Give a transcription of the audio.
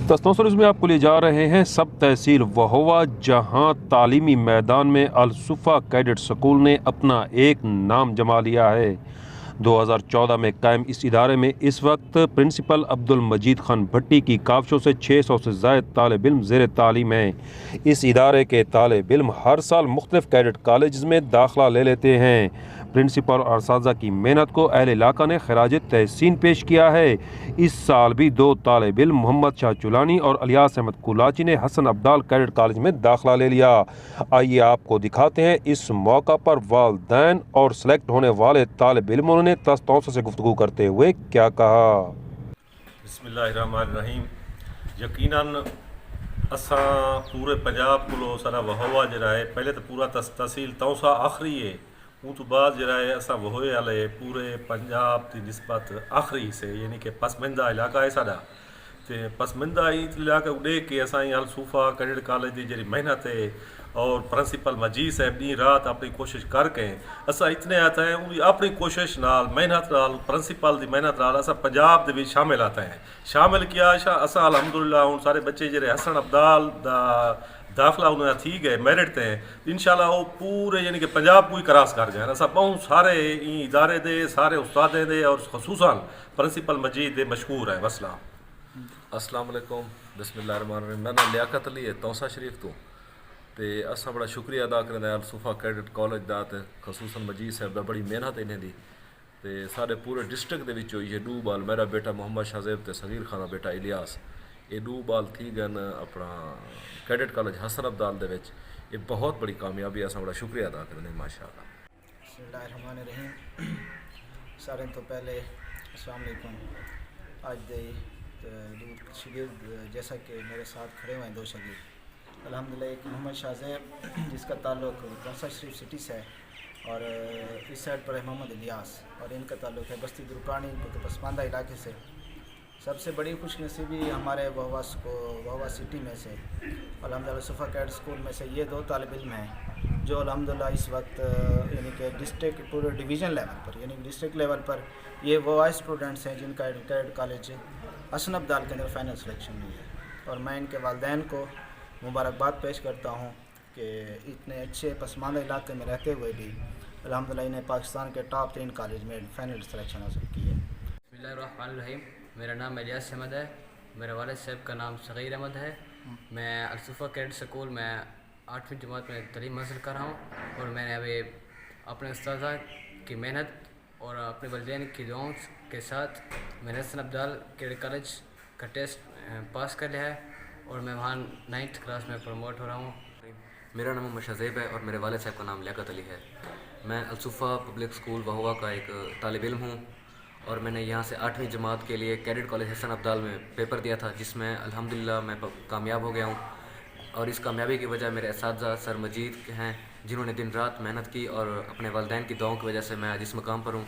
तस्नुस में आपको ले जा रहे हैं सब तहसील वहोवा, जहां तालीमी मैदान में अल-सुफ़ा कैडेट स्कूल ने अपना एक नाम जमा लिया है। 2014 में कायम इस इदारे में इस वक्त प्रिंसिपल अब्दुल मजीद खान भट्टी की काविशों से 600 से ज़ायद तालिब इल्म ज़ेर तालीम हैं। इस इदारे के तालिब इल्म हर साल मुख्तलिफ कैडेट कॉलेज में दाखिला ले लेते हैं। प्रिंसिपल और असातिज़ा की मेहनत को अहल इलाका ने खराज तहसीन पेश किया है। इस साल भी 2 तालिब इल्म मोहम्मद शाह चुलानी और इलियास अहमद कुलाची ने हसन अब्दाल कैडेट कॉलेज में दाखिला ले लिया। आइए आपको दिखाते हैं इस मौका पर वालिदैन और सेलेक्ट होने वाले तालिब इल्मों ने तौसा से गुफ्तगू करते हुए क्या कहा। बिस्मिल्लाहिर्रहमानिर्रहीम। यकीनन असां पूरे पंजाब को सारा वहोवा जरा है, पहले तो पूरा तहसील तौसा आखिरी है, उस तो बाद जरा है असां वहोए वाले पूरे पंजाब की निस्बत आखिरी से यानी कि पसमंदा इलाका है साडा। तो पसमंदा इलाका उड़े के असां अल-सुफ़ा कैडेट कॉलेज की जी मेहनत है और प्रिंसिपल मजीद साहब दी रात अपनी कोशिश करके असा इतने आता है भी अपनी कोशिश नाल मेहनत नाल प्रिंसिपल की मेहनत नाल असा पंजाब दे विच शामिल आता है। शामिल किया असा अलहमदुलिल्लाह हुण सारे बच्चे जेरे हसन अब्दाल दा दाखिला उन्हें थी गए मेरिट ते इंशाल्लाह वो पूरे यानी कि पंजाब को ही क्रॉस कर गए। असा बहुत सारे इदारे दे सारे उस्तादे दे और खसूसन प्रिंसिपल मजीद दे मशहूर है। वसला अस्सलाम वालेकुम। बिस्मिल्लाहिर्रहमानिर्रहीम। मैं नाम लियाकत अली है तौसा शरीफ तो असा बड़ा शुक्रिया अदा करते हैं अल-सुफ़ा कैडेट कॉलेज का खसूसन मजीद साहब का बड़ी मेहनत इन्हें दी ते सारे पूरे डिस्ट्रिक्ट दे विचों ये 2 बाल मेरा बेटा मोहम्मद शाहज़ेब ते सगीर खान का बेटा इलियास ये 2 बाल थी गए अपना कैडेट कॉलेज हसन अब्दाल दे विच। ये बहुत बड़ी कामयाबी है, असा बड़ा शुक्रिया अदा करते हैं माशाअल्लाह। बिस्मिल्लाहिर्रहमानिर्रहीम। सारे तो पहले अस्सलाम वालेकुम। आज दे शागिर्द जैसा कि मेरे साथ खड़े हुए हैं 2 शागिर्द अल्हम्दुलिल्लाह, एक मोहम्मद शाहज़ेब जिसका ताल्लुक़ कौंसर शरीफ सिटी से है और इस साइड पर है मोहम्मद इलियास और इनका ताल्लुक़ है बस्ती दुरकानी पसमानदा इलाके से। सबसे बड़ी खुशनसीबी हमारे वहोवा सिटी में से अल्हम्दुलिल्लाह सुफ़ा कैडेट स्कूल में से ये 2 तालिब इल्म हैं जो अल्हम्दुलिल्लाह इस वक्त यानी कि डिस्ट्रिक्ट पूरे डिवीज़न लेवल पर यानी डिस्ट्रिक्ट लेवल पर ये वो स्टूडेंट्स हैं जिनका कैडेट कॉलेज हसन अब्दाल के अंदर फाइनल सिलेक्शन हुई है। और मैं इनके वालिदैन को मुबारकबाद पेश करता हूँ कि इतने अच्छे पसमानदा इलाके में रहते हुए भी अल्हम्दुलिल्लाह इन्हें पाकिस्तान के टॉप 3 कॉलेज में फाइनल सिलेक्शन हासिल की है। बिस्मिल्लाहिर्रहमानिर्रहीम। मेरा नाम इलियास अहमद है, मेरे वालिद साहब का नाम सगीर अहमद है। मैं अल-सुफ़ा कैडेट स्कूल में 8वीं जमात में तालीम हासिल कर रहा हूँ और मैंने अभी अपने उस्ताद की मेहनत और अपने वालिदैन की दुआओं के साथ मैंने हसन अब्दाल कैडेट कॉलेज का टेस्ट पास कर लिया है और मैं वहाँ 9th क्लास में प्रमोट हो रहा हूँ। मेरा नाम मोहम्मद शाहज़ेब है और मेरे वालिद साहब का नाम लियाकत अली है। मैं अल-सुफ़ा पब्लिक स्कूल वहोवा का एक तालिब इल्म हूँ और मैंने यहाँ से 8वीं जमात के लिए कैडेट कॉलेज हसन अब्दाल में पेपर दिया था जिसमें अल्हम्दुलिल्लाह मैं कामयाब हो गया हूँ। और इस कामयाबी की वजह मेरे असातिज़ा सर मजीद हैं जिन्होंने दिन रात मेहनत की और अपने वालिदैन की दुआओं की वजह से मैं आज इस मकाम पर हूँ।